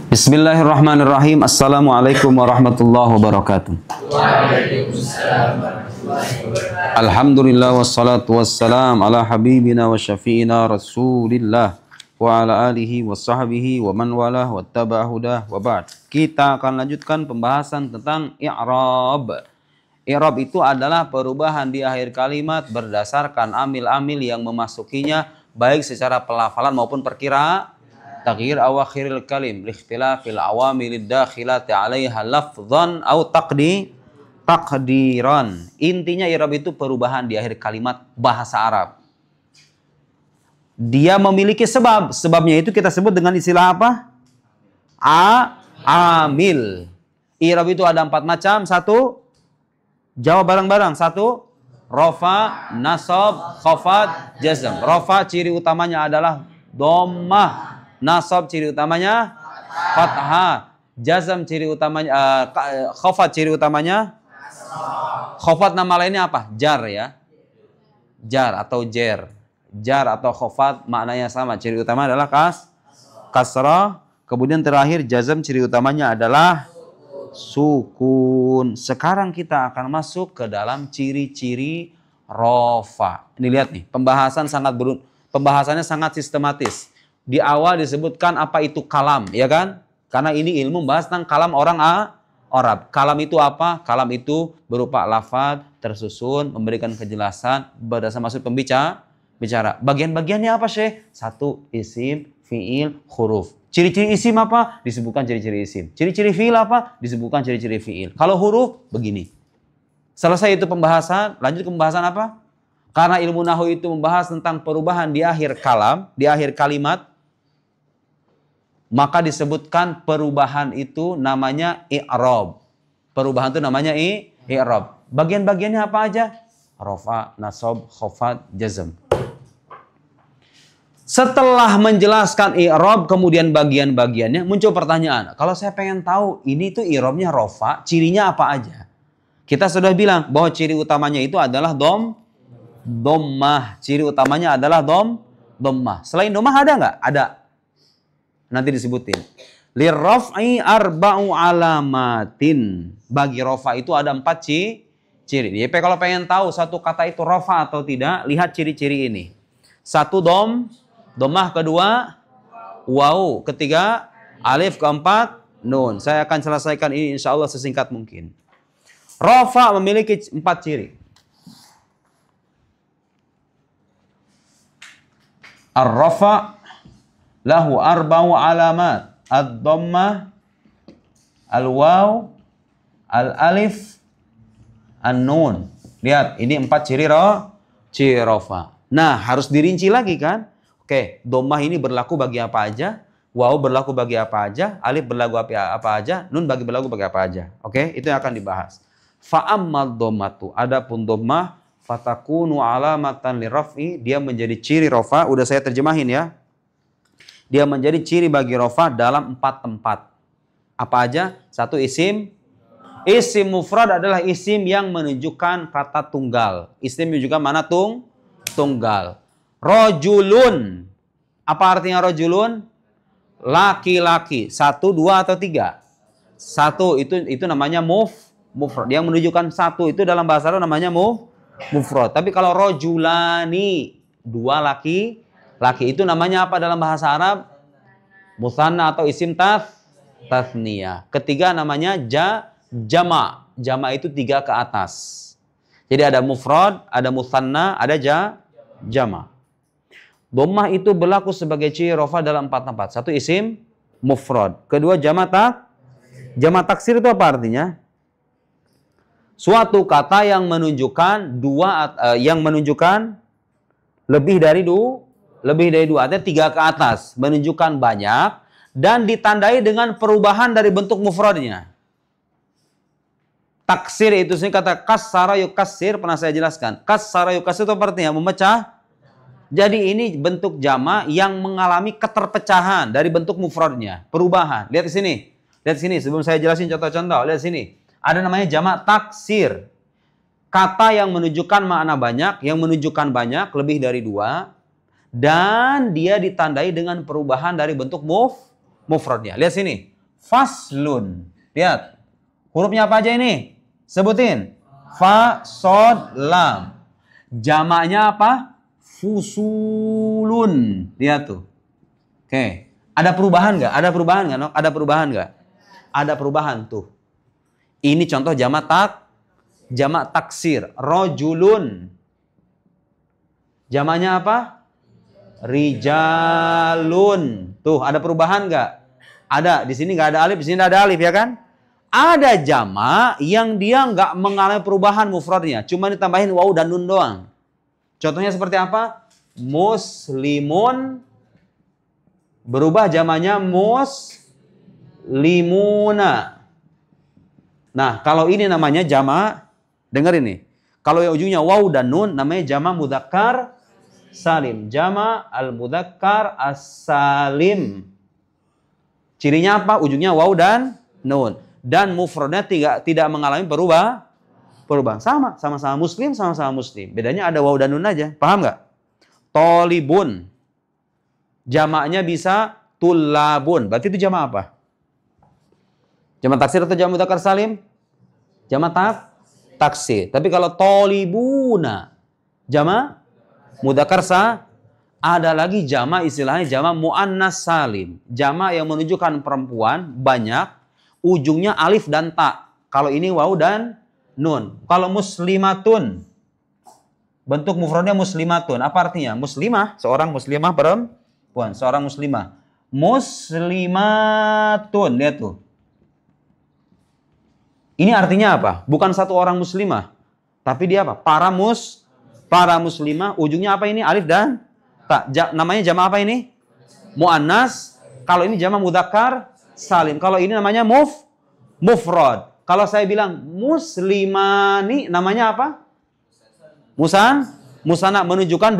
Bismillahirrahmanirrahim. Assalamualaikum warahmatullahi wabarakatuh. Waalaikumsalam warahmatullahi wabarakatuh. Alhamdulillah wassalatu wassalam ala habibina wa syafi'ina rasulillah wa ala alihi wa sahbihi wa man walah wa taba'ahudah wa ba'd. Kita akan lanjutkan pembahasan tentang i'rab. I'rab itu adalah perubahan di akhir kalimat berdasarkan amil-amil yang memasukinya baik secara pelafalan maupun perkiraan. Taghyir awakhiril kalim liikhtilafil awamilid dakhilati 'alaiha lafdhan aw takdiran. Intinya i'rab itu perubahan di akhir kalimat bahasa Arab. Dia memiliki sebab. Sebabnya itu kita sebut dengan istilah apa? Amil. I'rab itu ada 4 macam. 1, jawab bareng-bareng. 1, rafa, nasab, khafad, jazm. Rafa ciri utamanya adalah dhammah. Nasab ciri utamanya fathah. Jazm ciri utamanya khafad ciri utamanya khafad. Nama lainnya apa? Jar ya. Jar atau jer. Jar atau khafad maknanya sama. Ciri utama adalah kasrah. Kemudian terakhir jazm ciri utamanya adalah sukun. Sekarang kita akan masuk ke dalam ciri-ciri rafa. Ini lihat nih, pembahasannya sangat sistematis. Di awal disebutkan apa itu kalam, ya kan? Karena ini ilmu membahas tentang kalam orang Arab. Kalam itu apa? Kalam itu berupa lafaz tersusun, memberikan kejelasan berdasarkan maksud bicara. Bagian-bagiannya apa, Syekh? 1, isim, fiil, huruf. Ciri-ciri isim apa? Disebutkan ciri-ciri isim. Ciri-ciri fiil apa? Disebutkan ciri-ciri fiil. Kalau huruf begini. Selesai itu pembahasan, lanjut ke pembahasan apa? Karena ilmu nahwu itu membahas tentang perubahan di akhir kalam, di akhir kalimat, maka disebutkan perubahan itu namanya i'rab. Perubahan itu namanya i'rab. Bagian-bagiannya apa aja? Rafa, nasab, khafad, jazm. Setelah menjelaskan i'rab kemudian bagian-bagiannya, muncul pertanyaan. Kalau saya pengen tahu ini tuh i'rabnya rafa, cirinya apa aja? Kita sudah bilang bahwa ciri utamanya itu adalah dhammah. Ciri utamanya adalah dhammah. Selain dhammah ada nggak? Ada. Nanti disebutin. Lirraf'i arba'u alamatin. Bagi rafa itu ada 4 ciri. Jadi kalau pengen tahu satu kata itu rafa atau tidak, lihat ciri-ciri ini. 1, dhammah. 2, waw. 3, alif. 4, nun. Saya akan selesaikan ini insya Allah sesingkat mungkin. Rafa memiliki 4 ciri. Ar-rafa lahu arba'u alamat. Ad-dhammah, al-waw, al-alif, an-nun. Lihat, ini 4 ciri rafa. Nah, harus dirinci lagi kan? Oke, dhammah ini berlaku bagi apa aja? Waw berlaku bagi apa aja? Alif berlaku apa aja? Nun berlaku bagi apa aja? Oke, itu yang akan dibahas. Fa'ammal dhammatu. Adapun dhammah fatakunu alamatan liraf'i, dia menjadi ciri rafa. Udah saya terjemahin ya. Dia menjadi ciri bagi rafa dalam 4 tempat. Apa aja? 1, isim. Isim mufrad adalah isim yang menunjukkan kata tunggal. Isim menunjukkan mana tunggal. Rajulun. Apa artinya rajulun? Laki-laki. 1, 2 atau 3? 1 itu namanya mufrad. Yang menunjukkan 1 itu dalam bahasa Arab namanya mufrad. Tapi kalau rajulani, 2 laki itu namanya apa dalam bahasa Arab? Mutsanna atau isim tasniyah. Ketiga namanya jama'. Jama' itu 3 ke atas. Jadi ada mufrad, ada mutsanna, ada jama'. Dhammah itu berlaku sebagai ciri rafa dalam 4 tempat. 1, isim mufrad. Kedua, jama' taksir itu apa artinya? Suatu kata yang menunjukkan lebih dari 2, artinya 3 ke atas, menunjukkan banyak dan ditandai dengan perubahan dari bentuk mufradnya. Taksir itu sendiri kata kassara yukassir, pernah saya jelaskan. Kassara yukassir itu artinya memecah. Jadi ini bentuk jama yang mengalami keterpecahan dari bentuk mufradnya, perubahan. Lihat di sini. Sebelum saya jelasin contoh-contoh, lihat sini. Ada namanya jamak taksir. Kata yang menunjukkan makna banyak, lebih dari 2. Dan dia ditandai dengan perubahan dari bentuk mufradnya. Lihat sini. faslun. Lihat. Hurufnya apa aja ini? Sebutin. Fa, sod, lam. Jamaknya apa? Fusulun. Lihat tuh. Oke. Ada perubahan nggak? Ada perubahan nggak, Nok? Ada perubahan nggak? Ada perubahan tuh. Ini contoh jamak taksir. Rojulun. Jamaknya apa? Rijalun. Tuh, ada perubahan nggak? Ada. Di sini nggak ada alif, di sini ada alif, ya kan? Ada jamak yang dia nggak mengalami perubahan mufradnya, cuma ditambahin waw dan nun doang. Contohnya seperti apa? Muslimun berubah jamaknya muslimuna. Nah, kalau ini namanya jamak, dengar ini. Kalau yang ujungnya waw dan nun namanya jamak mudzakkar salim. Jamak al-mudzakkar as-salim. Cirinya apa? Ujungnya waw dan nun. Dan mufradnya tidak mengalami perubahan. Sama-sama muslim, sama-sama muslim. Bedanya ada waw dan nun aja. Paham nggak? Tolibun. Jamaknya bisa tulabun. Berarti itu jamak apa? Jamak taksir atau jamak mudzakkar salim? Jamak taksir. Tapi kalau tolibuna, jamak mudzakkar ada lagi jamak, istilahnya jamak muannas salim. Jamak yang menunjukkan perempuan banyak. Ujungnya alif dan ta. Kalau ini waw dan nun. Kalau muslimatun, bentuk mufradnya muslimatun. Apa artinya? Muslimah, seorang muslimah perempuan, seorang muslimah. Muslimatun, lihat tuh. Ini artinya apa? Bukan satu orang muslimah, tapi dia apa? Para muslimah. Ujungnya apa ini? Alif dan ta. Namanya jamak apa ini? Muannas. Kalau ini jamak mudzakkar salim. Kalau ini namanya mufrad. Kalau saya bilang muslimani, namanya apa? Musana, menunjukkan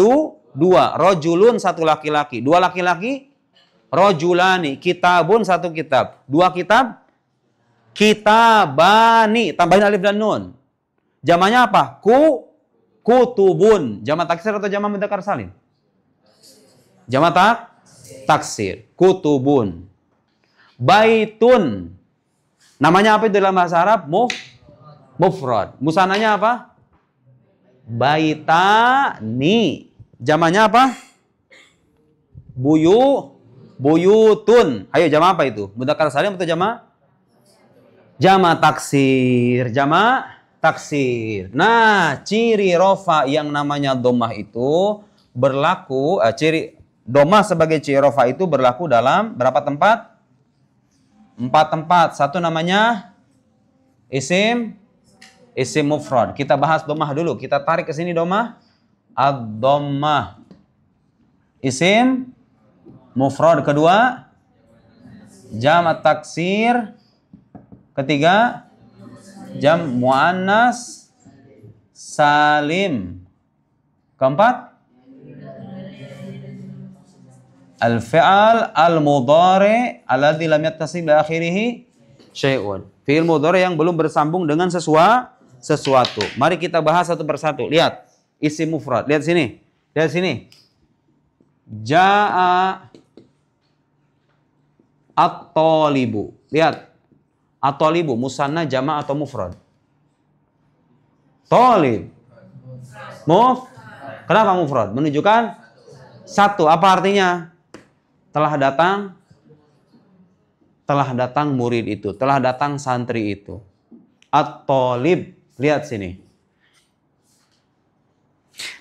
dua. Rojulun, satu laki-laki. Dua laki-laki, rojulani. Kitabun, satu kitab. Dua kitab, kitabani. Tambahin alif dan nun. Jamaknya apa? Kutubun. Jamak taksir atau jamak mudzakkar salim? Jamak taksir. Kutubun. Baitun. Namanya apa itu dalam bahasa Arab? Mufrad. Musananya apa? Baitani. Jamaknya apa? Buyutun. Ayo jamak apa itu? Mudzakkar salim atau jamak? Jamak taksir. Jamak taksir. Nah, ciri rofa yang namanya dhammah itu berlaku, ciri dhammah sebagai ciri rofa itu berlaku dalam berapa tempat? 4 tempat. Satu namanya isim mufrad. Kita bahas dhammah dulu. Kita tarik ke sini dhammah. Ad-dhammah. Isim mufrad. Kedua, jamak taksir. Ketiga, jam muannas salim. Keempat, al-fi'al al-mudhari alladzi lam yattasil bi akhirih syai'un. Fi'il mudhari yang belum bersambung dengan sesuatu. Mari kita bahas satu persatu. Lihat isim mufrad. Lihat sini. Lihat sini. Jaa at-talibu. Lihat. At-talibu musanna jama' atau mufrad? Talib. Kenapa mufrad? Menunjukkan satu. Apa artinya? Telah datang murid itu, telah datang santri itu. At-talib, lihat sini.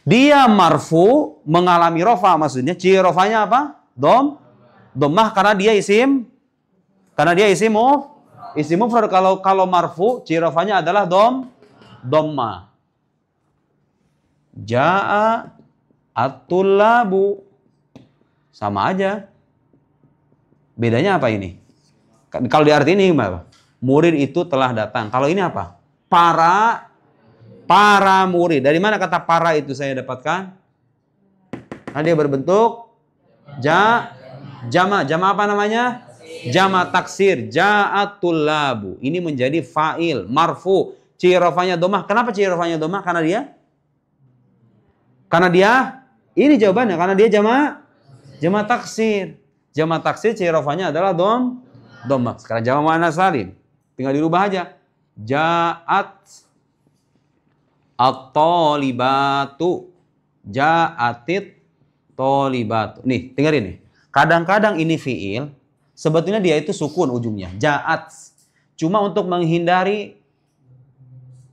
Dia marfu mengalami rofa, maksudnya ciri rofanya apa? Dhammah karena dia isim mufrad. Kalau marfu ciri rofanya adalah dhammah. Jaa at-tullabu. Sama aja. Bedanya apa ini? Kalau di arti ini apa? Murid itu telah datang. Kalau ini apa? Para murid. Dari mana kata para itu saya dapatkan? Nah, dia berbentuk jama. Jama apa namanya? Jama taksir. Ja'atul labu. Ini menjadi fa'il marfu. Ciri rafanya dhammah. Kenapa ciri rafanya dhammah? Karena dia ini jawabannya, karena dia jama taksir. Jama taksir ciri rafanya adalah Dhamma. Sekarang jamak muannas salim. Tinggal dirubah aja. Ja'at at-thalibatu. Ja'atit thalibatu. Nih, dengerin nih. Kadang-kadang ini fiil, sebetulnya dia itu sukun ujungnya. Ja'at. Cuma untuk menghindari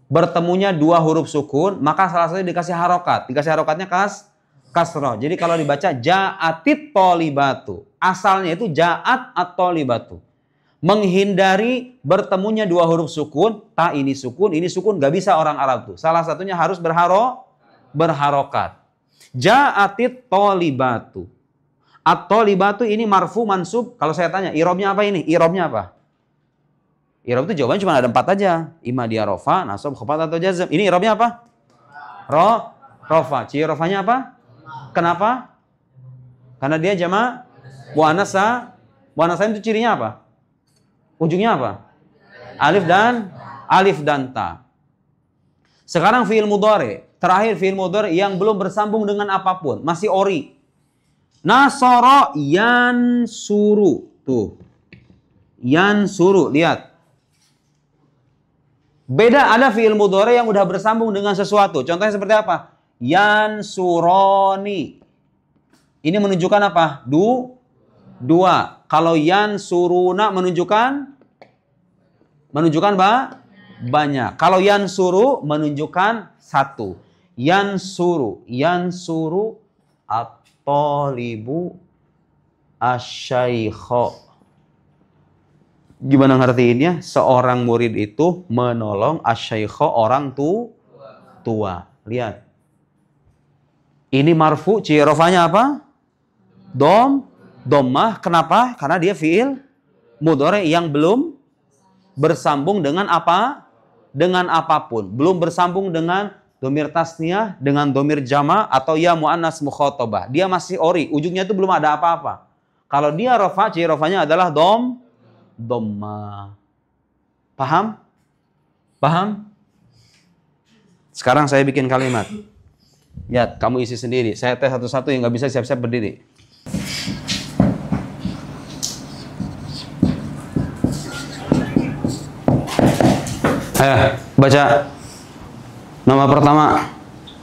bertemunya dua huruf sukun, maka salah satunya dikasih harokat. Dikasih harokatnya kasroh. Jadi kalau dibaca ja'atit thalibatu. Asalnya itu ja'at at-thalibatu. Menghindari bertemunya dua huruf sukun. Ta ini sukun, gak bisa orang Arab tuh. Salah satunya harus berharokat. Ja'atit thalibatu. At-thalibatu ini marfu mansub. Kalau saya tanya, i'rabnya apa ini? I'rabnya apa? I'rab itu jawabannya cuma ada 4 aja. Ima dia rofa, nasab, khafat atau jazm. Ini i'rabnya apa? Rofa. Ciri rofanya apa? Kenapa? Karena dia jamak muannas. Muannas itu cirinya apa? Ujungnya apa? Alif dan ta. Sekarang fi'il mudhari. Terakhir fi'il mudhari yang belum bersambung dengan apapun, masih ori. Nasara yansuru. Tuh. Yansuru, lihat. Beda ada fi'il mudhari yang udah bersambung dengan sesuatu. Contohnya seperti apa? Yansuroni. Ini menunjukkan apa? Dua. Kalau yansuruna menunjukkan banyak. Kalau yansuru menunjukkan satu. Yansuru at-thalibu asyaikho. Gimana ngertiinnya? Seorang murid itu menolong asyaikho, orang tua. Lihat. Ini marfu, ciri rofanya apa? Dhammah. Kenapa? Karena dia fi'il mudhari yang belum bersambung dengan apa? Dengan apapun. Belum bersambung dengan domir tasniyah, dengan domir jama atau ya muannas mukhatabah. Dia masih ori, ujungnya itu belum ada apa-apa. Kalau dia rofa, ciri rofanya adalah dhammah. Paham? Sekarang saya bikin kalimat. Lihat, kamu isi sendiri. Saya tes satu-satu, yang nggak bisa siap-siap berdiri. Ayo, baca. Nama pertama.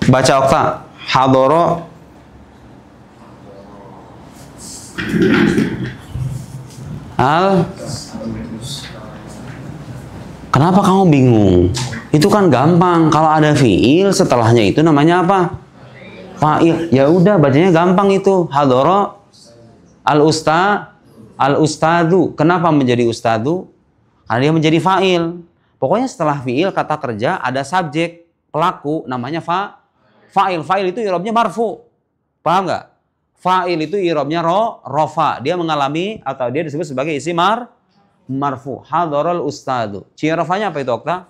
Baca okta. Hadoro. Kenapa kamu bingung? Itu kan gampang. Kalau ada fiil setelahnya itu namanya apa? Fa'il. Ya udah, bacanya gampang itu. Hadoro al-ustadu. Kenapa menjadi ustadu? Karena dia menjadi fa'il. Pokoknya setelah fiil kata kerja ada subjek pelaku namanya fa'il. Fa'il itu i'rabnya marfu. Paham nggak? Fa'il itu i'rabnya rofa. Dia mengalami atau dia disebut sebagai isim marfu. Hadarul ustadu. Ciri rofanya apa itu, Okta?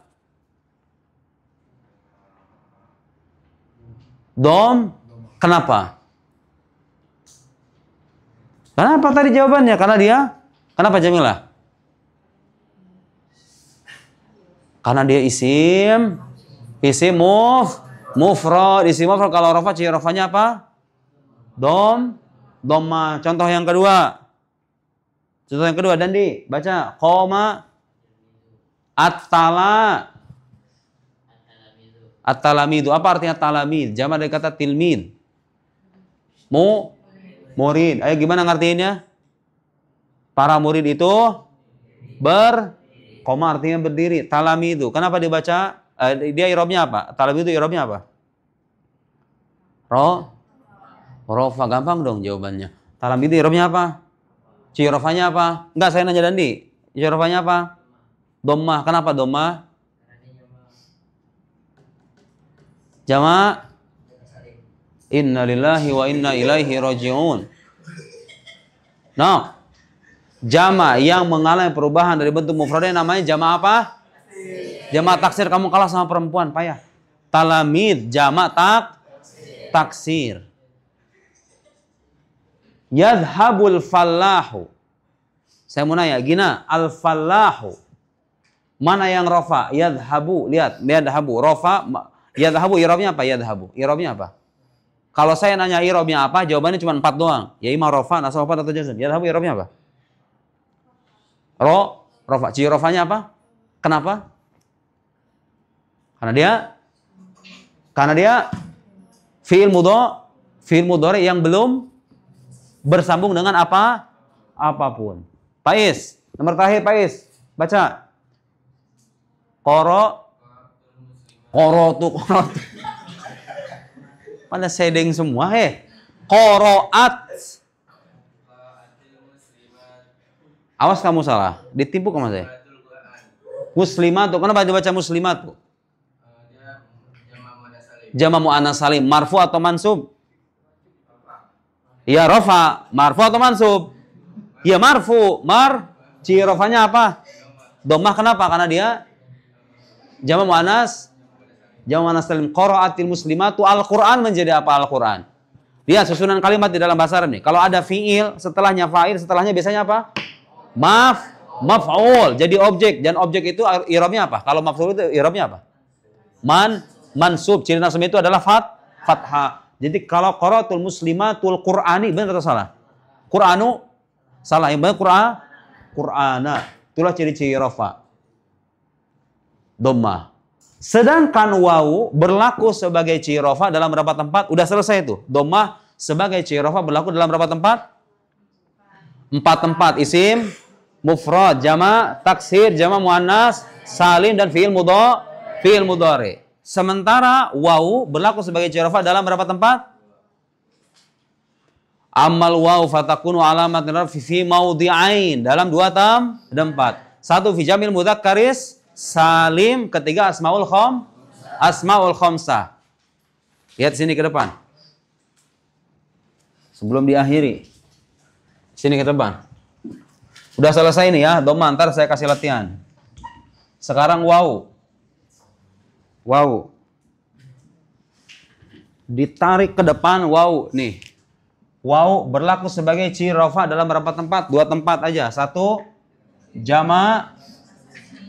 Kenapa? Kenapa tadi jawabannya? Karena dia, kenapa Jamilah? Karena dia isim mufrad. Isim mufrad kalau rofa, ciri rofanya apa? Dhamma. Contoh yang kedua. Dandi, baca. Qoma at-talamidu. Apa artinya talamid? Jamak dari kata tilmid. Murid. Ayo gimana ngertiinnya? Para murid itu Qoma artinya berdiri. Talamidu. Kenapa dibaca? Dia i'rabnya apa? Talamidu i'rabnya apa? Rofa. Gampang dong jawabannya. Talamidu i'rabnya apa? Ciri rofanya apa? Enggak, saya nanya Dandi. Ciri rofanya apa? Dhammah. Kenapa dhammah? Jama'. Inna lillahi wa inna ilaihi raji'un. Nah, jama' yang mengalami perubahan dari bentuk mufradnya namanya jama' apa? Jama' taksir. Kamu kalah sama perempuan, payah. Talamid, jama' taksir. Yadhabul fallahu. Saya mau nanya, Gina, al-fallahu. Mana yang rofa? Yadhabu. Lihat, yadhabu. Rofa, yadhabu, i'rabnya apa? Yadhabu. I'rabnya apa? Kalau saya nanya i'rabnya apa, jawabannya cuma 4 doang. Ya ima rofa, nasab, atau jazm. Yadhabu i'rabnya apa? Rofa. Ciri rofanya apa? Kenapa? Karena dia fi'il mudhari yang belum bersambung dengan apapun. Pais, nomor terakhir Pais. Baca. Qorotu. Pada sedeng semua Qoroat. Awas kamu salah, ditipu sama saya. Muslimat tuh, kenapa dibaca muslimat tuh? Jama' muannas salim, marfu atau mansub? Ya rofa, marfu atau mansub? Ya marfu, ciri rofanya apa? Dhammah, kenapa? Karena dia jama' muannas salim. Qara'atil muslimatu, Al-Qur'an menjadi apa Al-Qur'an? Lihat susunan kalimat di dalam bahasa Arab nih. Kalau ada fi'il, setelahnya fa'il, setelahnya biasanya apa? Maf'ul, jadi objek, dan objek itu i'rabnya apa? Kalau maf'ul itu i'rabnya apa? Mansub. Ciri nasabnya itu adalah fathah. Jadi kalau qara'atul muslimatul qur'ani, benar atau salah? Qur'anu salah, yang benar qur'ana. Itulah ciri-ciri rafa. Dhammah. Sedangkan wawu berlaku sebagai ciri rafa dalam berapa tempat? Udah selesai itu. Dhammah sebagai ciri rafa berlaku dalam berapa tempat? 4 tempat. Isim mufrad, jama' taksir, jama' muannas salim, dan fi'il mudhari. Sementara wawu berlaku sebagai ciri rafa dalam berapa tempat? Amal wawu fatakunu alamat fi maudhi'ain, dalam 2 tempat. 1 fi jamil mudzakkaris salim, ketiga asmaul khamsah. Lihat sini ke depan. Sebelum diakhiri. Sini ke depan. Udah selesai nih ya, dhammah, ntar saya kasih latihan. Sekarang wawu. Ditarik ke depan wawu nih. Wawu berlaku sebagai ciri rafa dalam berapa tempat? 2 tempat aja. 1 jama'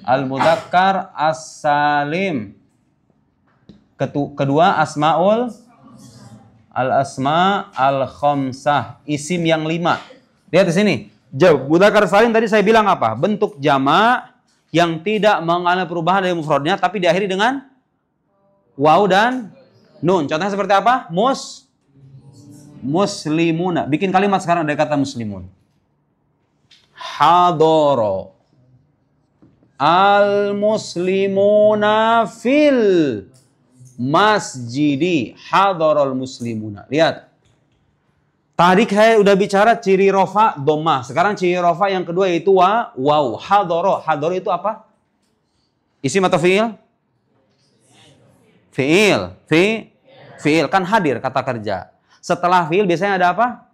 al-mudzakkar as-salim. Kedua asmaul al-asma al-khamsah, isim yang 5. Lihat di sini. Mudzakkar salim tadi saya bilang apa? Bentuk jama' yang tidak mengalami perubahan dari mufradnya tapi diakhiri dengan wawu dan nun. Contohnya seperti apa? Muslimuna. Bikin kalimat sekarang dari kata muslimun. Hadoro al-muslimuna fil masjidi. Hadorol muslimuna. Lihat. Tadi saya udah bicara ciri rofa dhammah. Sekarang ciri rofa yang kedua yaitu wawu. Hadoro. Hadoro itu apa? Isim atau fi'il? Fi'il. Kan hadir kata kerja. Setelah fi'il biasanya ada apa?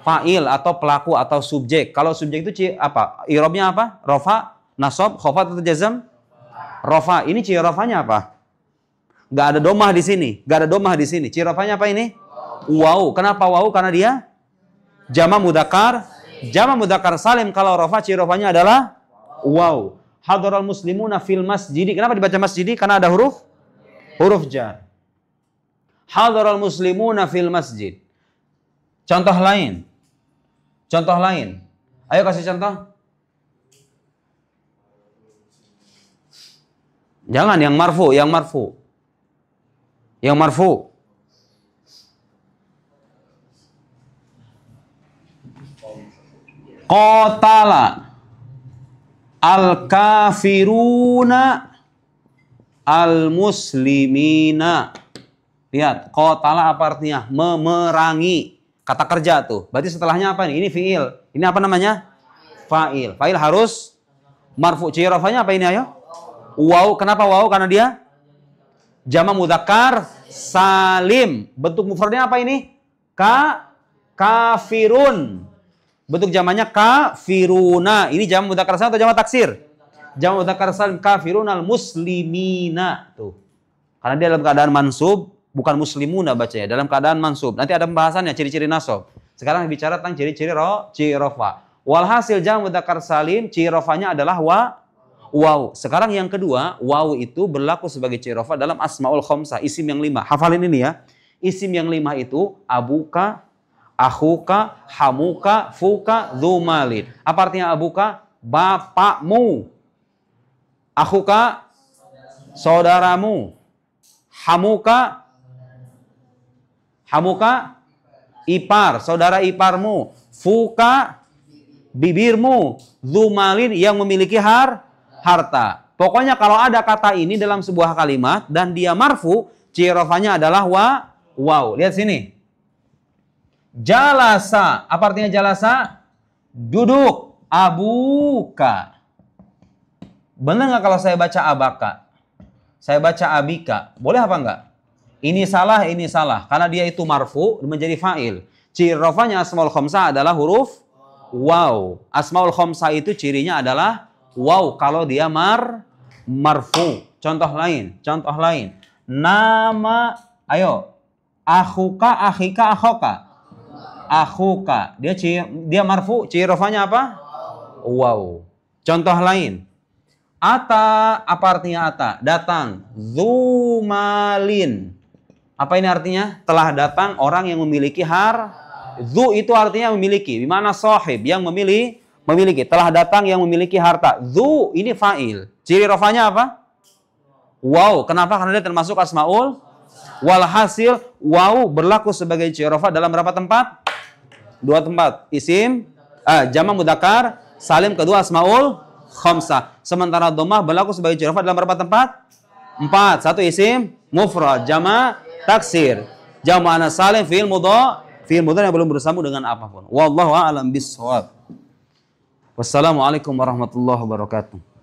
Fa'il atau pelaku atau subjek. Kalau subjek itu apa? I'rabnya apa? Rofa, nasab, khafat atau jazm? Rofa. Ini ciri rofanya apa? Gak ada dhammah di sini. Ciri rofanya apa ini? Wawu. Kenapa wawu? Karena dia jama' mudzakkar salim. Kalau rofa, ciri rofanya adalah wawu. Hadaral muslimuna fil masjidi. Kenapa dibaca masjidi? Karena ada huruf jar. Hadaral muslimuna fil masjid. Contoh lain. Ayo kasih contoh. Jangan yang marfu. Qatala al-kafiruna al-muslimina. Lihat, qatala apa artinya? Memerangi. Kata kerja tuh. Berarti setelahnya apa nih? Ini fi'il. Ini apa namanya? Fa'il. Fa'il harus marfu. Ciri rafanya apa ini ayo? Wawu. Kenapa wawu? Karena dia jama' mudzakkar salim. Bentuk mufradnya apa ini? Kafirun. Bentuk jamannya kafiruna. Ini jama' mudzakkar salim atau jama' taksir? Jama' mudzakkar salim, kafirunal muslimina. Tuh. Karena dia dalam keadaan mansub, bukan muslimuna bacanya, dalam keadaan mansub. Nanti ada pembahasannya ciri-ciri nasab. Sekarang bicara tentang ciri-ciri rafa. Walhasil jama' mudzakkar salim, ciri rafanya adalah wawu. Sekarang yang kedua, wawu itu berlaku sebagai ciri rafa dalam asmaul khamsah, isim yang 5. Hafalin ini ya. Isim yang 5 itu abuka, akhuka, hamuka, fuka, dzumalin. Apa artinya abuka? bapakmu. Akhuka, saudaramu. Hamuka, ipar, saudara iparmu. Fuka, bibirmu. Zumalin, yang memiliki harta. Pokoknya kalau ada kata ini dalam sebuah kalimat dan dia marfu, cirofanya adalah waw. Lihat sini. Jalasa, apa artinya jalasa? Duduk. Abuka. Benar nggak kalau saya baca abaka? Saya baca abika. Boleh apa enggak? Ini salah. Karena dia itu marfu menjadi fa'il. Cirofanya asmaul khamsah adalah huruf waw. Asmaul khamsah itu cirinya adalah waw kalau dia marfu. Contoh lain. Nama, ayo. Akhuka, akhika, akhoka. Akhuka. Dia marfu, cirofanya apa? Waw. Contoh lain. Ata, apa artinya ata? Datang. Zumalin. Apa ini artinya? Telah datang orang yang memiliki Zu itu artinya memiliki. Di mana sahib yang memiliki. Telah datang yang memiliki harta. Zu ini fa'il. Ciri rofanya apa? Wow. Kenapa? Karena dia termasuk asmaul. Walhasil wow berlaku sebagai ciri rofa dalam berapa tempat? 2 tempat. Isim, jama' mudzakkar salim, kedua asmaul khamsah. Sementara dhammah berlaku sebagai ciri rofa dalam berapa tempat? 4. 1 isim mufrad, jama' taksir, jama' muannas salim, fi'il mudhari' yang belum bersambung dengan apapun. Wallahu a'lam bishawab. Wassalamualaikum warahmatullahi wabarakatuh.